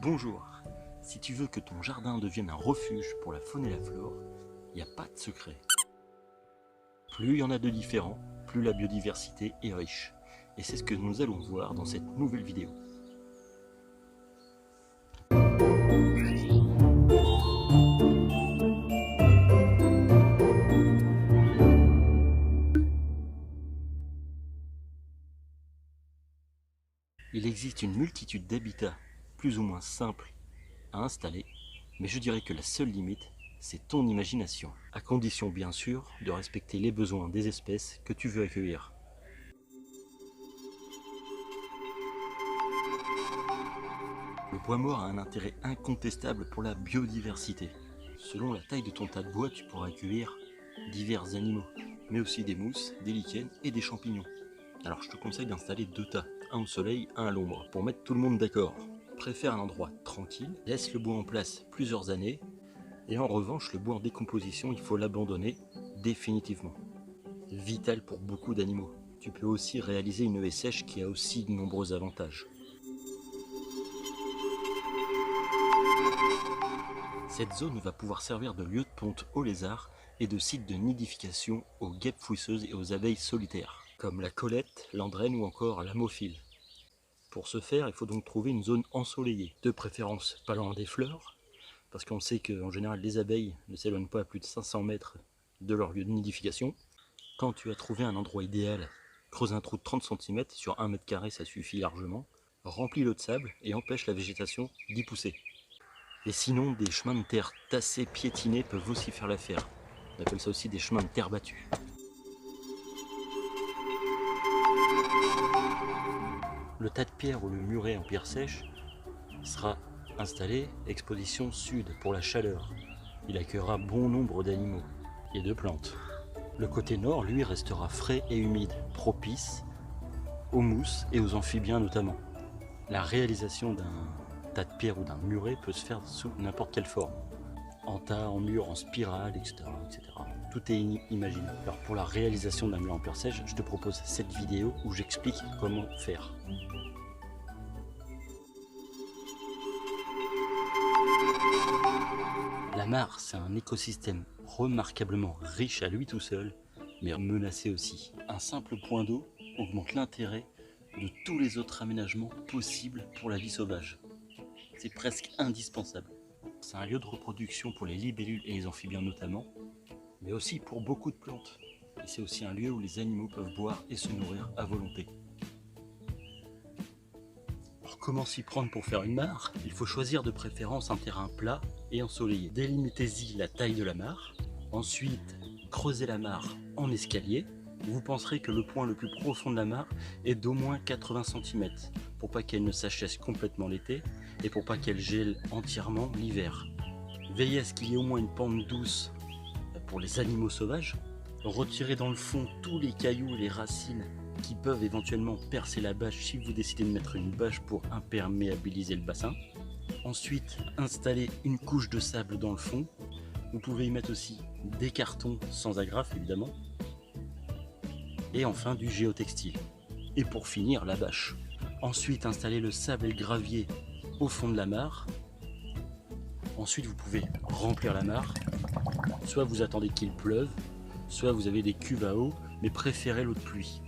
Bonjour, si tu veux que ton jardin devienne un refuge pour la faune et la flore, il n'y a pas de secret. Plus il y en a de différents, plus la biodiversité est riche. Et c'est ce que nous allons voir dans cette nouvelle vidéo. Il existe une multitude d'habitats, plus ou moins simples à installer, mais je dirais que la seule limite, c'est ton imagination, à condition bien sûr de respecter les besoins des espèces que tu veux accueillir. Le bois mort a un intérêt incontestable pour la biodiversité. Selon la taille de ton tas de bois, tu pourras accueillir divers animaux, mais aussi des mousses, des lichens et des champignons. Alors je te conseille d'installer 2 tas, un au soleil, un à l'ombre, pour mettre tout le monde d'accord. Préfère un endroit tranquille, laisse le bois en place plusieurs années, et en revanche le bois en décomposition, il faut l'abandonner définitivement. Vital pour beaucoup d'animaux. Tu peux aussi réaliser une haie sèche qui a aussi de nombreux avantages. Cette zone va pouvoir servir de lieu de ponte aux lézards et de site de nidification aux guêpes fouisseuses et aux abeilles solitaires, comme la colette, l'andrenne ou encore la mophile. Pour ce faire, il faut donc trouver une zone ensoleillée, de préférence pas loin des fleurs, parce qu'on sait qu'en général les abeilles ne s'éloignent pas à plus de 500 mètres de leur lieu de nidification. Quand tu as trouvé un endroit idéal, creuse un trou de 30 cm, sur 1 mètre carré ça suffit largement, remplis-le de sable et empêche la végétation d'y pousser. Et sinon, des chemins de terre tassés, piétinés peuvent aussi faire l'affaire. On appelle ça aussi des chemins de terre battus. Le tas de pierre ou le muret en pierre sèche sera installé exposition sud pour la chaleur. Il accueillera bon nombre d'animaux et de plantes. Le côté nord, lui, restera frais et humide, propice aux mousses et aux amphibiens notamment. La réalisation d'un tas de pierre ou d'un muret peut se faire sous n'importe quelle forme. En tas, en mur, en spirale, etc. etc. Tout est imaginable. Alors pour la réalisation d'un mur en pierre sèche, je te propose cette vidéo où j'explique comment faire. La mare, c'est un écosystème remarquablement riche à lui tout seul, mais menacé aussi. Un simple point d'eau augmente l'intérêt de tous les autres aménagements possibles pour la vie sauvage. C'est presque indispensable. C'est un lieu de reproduction pour les libellules et les amphibiens notamment, mais aussi pour beaucoup de plantes. Et c'est aussi un lieu où les animaux peuvent boire et se nourrir à volonté. Alors comment s'y prendre pour faire une mare? Il faut choisir de préférence un terrain plat et ensoleillé. Délimitez-y la taille de la mare. Ensuite, creusez la mare en escalier. Vous penserez que le point le plus profond de la mare est d'au moins 80 cm, pour pas qu'elle ne s'achève complètement l'été et pour pas qu'elle gèle entièrement l'hiver. Veillez à ce qu'il y ait au moins une pente douce pour les animaux sauvages. Retirez dans le fond tous les cailloux et les racines qui peuvent éventuellement percer la bâche si vous décidez de mettre une bâche pour imperméabiliser le bassin. Ensuite, installez une couche de sable dans le fond. Vous pouvez y mettre aussi des cartons sans agrafe évidemment. Et enfin du géotextile. Et pour finir, la bâche. Ensuite, installez le sable et le gravier au fond de la mare. Ensuite, vous pouvez remplir la mare. Soit vous attendez qu'il pleuve, soit vous avez des cuves à eau, mais préférez l'eau de pluie.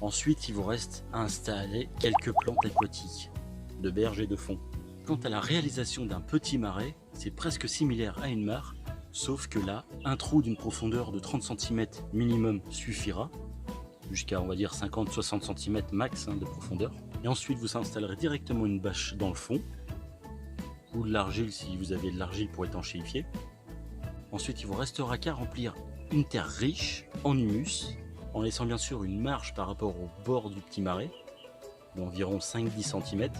Ensuite, il vous reste à installer quelques plantes aquatiques, de berge et de fond. Quant à la réalisation d'un petit marais, c'est presque similaire à une mare, sauf que là, un trou d'une profondeur de 30 cm minimum suffira, jusqu'à on va dire 50-60 cm max de profondeur. Et ensuite vous installerez directement une bâche dans le fond, ou de l'argile si vous avez de l'argile pour étanchéifier. Ensuite il vous restera qu'à remplir une terre riche en humus, en laissant bien sûr une marge par rapport au bord du petit marais, d'environ 5-10 cm.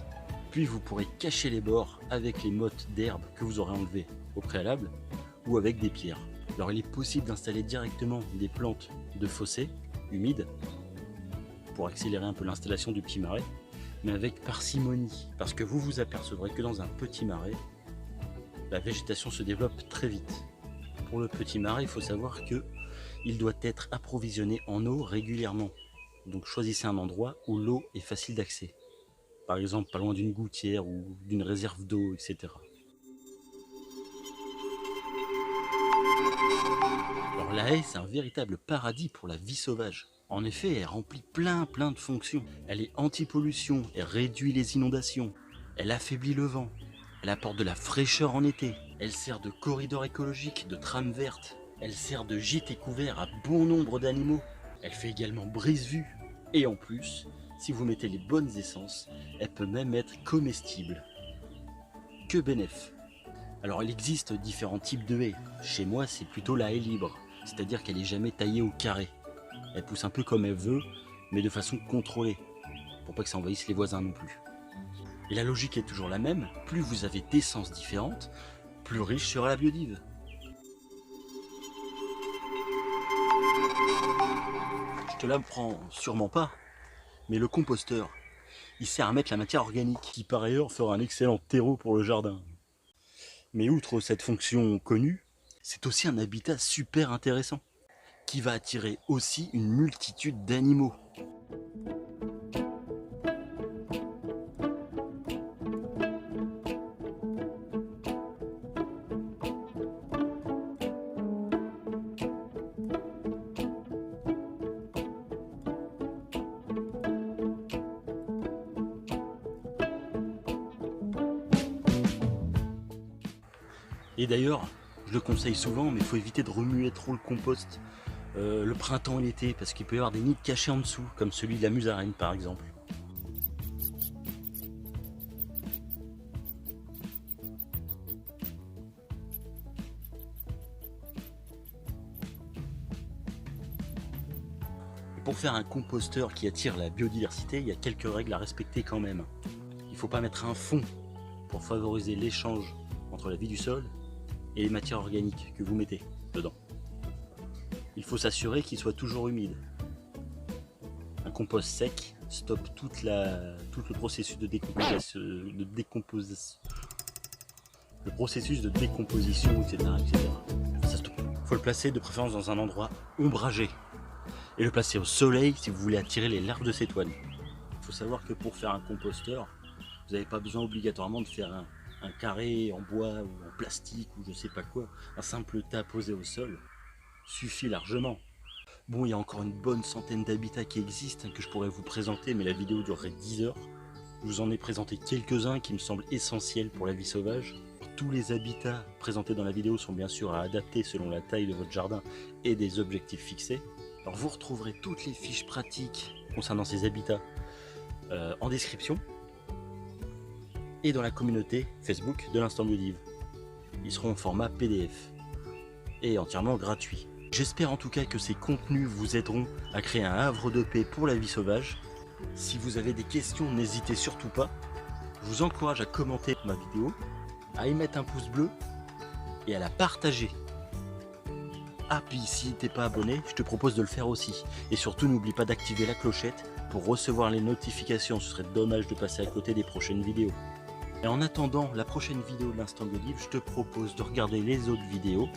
Puis vous pourrez cacher les bords avec les mottes d'herbe que vous aurez enlevées au préalable, ou avec des pierres. Alors il est possible d'installer directement des plantes de fossé humides pour accélérer un peu l'installation du petit marais, mais avec parcimonie, parce que vous vous apercevrez que dans un petit marais, la végétation se développe très vite. Pour le petit marais, il faut savoir que il doit être approvisionné en eau régulièrement. Donc choisissez un endroit où l'eau est facile d'accès. par exemple pas loin d'une gouttière ou d'une réserve d'eau, etc. Alors la haie, c'est un véritable paradis pour la vie sauvage. En effet, elle remplit plein de fonctions. Elle est anti-pollution, elle réduit les inondations, elle affaiblit le vent, elle apporte de la fraîcheur en été, elle sert de corridor écologique, de trame verte, elle sert de gîte et couvert à bon nombre d'animaux, elle fait également brise-vue, et en plus, si vous mettez les bonnes essences, elle peut même être comestible. Que bénef! Alors il existe différents types de haies. Chez moi, c'est plutôt la haie libre, c'est-à-dire qu'elle n'est jamais taillée au carré. Elle pousse un peu comme elle veut, mais de façon contrôlée, pour pas que ça envahisse les voisins non plus. Et la logique est toujours la même, plus vous avez d'essences différentes, plus riche sera la biodive. Je te l'apprends sûrement pas, mais le composteur, il sert à mettre la matière organique, qui par ailleurs fera un excellent terreau pour le jardin. Mais outre cette fonction connue, c'est aussi un habitat super intéressant, qui va attirer aussi une multitude d'animaux. Et d'ailleurs, je le conseille souvent, mais il faut éviter de remuer trop le compost le printemps et l'été, parce qu'il peut y avoir des nids cachés en dessous, comme celui de la musaraigne par exemple. Et pour faire un composteur qui attire la biodiversité, il y a quelques règles à respecter quand même. Il ne faut pas mettre un fond pour favoriser l'échange entre la vie du sol et les matières organiques que vous mettez dedans. Il faut s'assurer qu'il soit toujours humide. Un compost sec stoppe tout le processus de décomposition, etc. Ça stoppe. Il faut le placer de préférence dans un endroit ombragé et le placer au soleil si vous voulez attirer les larves de cétoine. Il faut savoir que pour faire un composteur, vous n'avez pas besoin obligatoirement de faire un carré en bois ou en plastique ou je sais pas quoi. Un simple tas posé au sol suffit largement. Bon, il y a encore une bonne centaine d'habitats qui existent que je pourrais vous présenter, mais la vidéo durerait 10 heures. Je vous en ai présenté quelques-uns qui me semblent essentiels pour la vie sauvage. Tous les habitats présentés dans la vidéo sont bien sûr à adapter selon la taille de votre jardin et des objectifs fixés. Alors vous retrouverez toutes les fiches pratiques concernant ces habitats en description et dans la communauté Facebook de l'Instant Biodive. Ils seront en format PDF et entièrement gratuits. J'espère en tout cas que ces contenus vous aideront à créer un havre de paix pour la vie sauvage. Si vous avez des questions, n'hésitez surtout pas. Je vous encourage à commenter ma vidéo, à y mettre un pouce bleu et à la partager. Ah, puis si t'es pas abonné, je te propose de le faire aussi. Et surtout, n'oublie pas d'activer la clochette pour recevoir les notifications. Ce serait dommage de passer à côté des prochaines vidéos. Et en attendant la prochaine vidéo de l'Instant Biodive, je te propose de regarder les autres vidéos.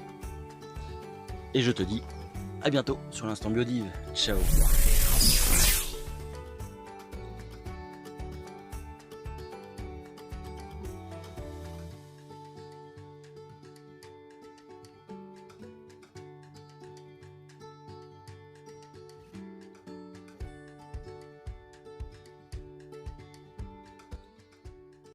Et je te dis à bientôt sur l'Instant Biodive. Ciao.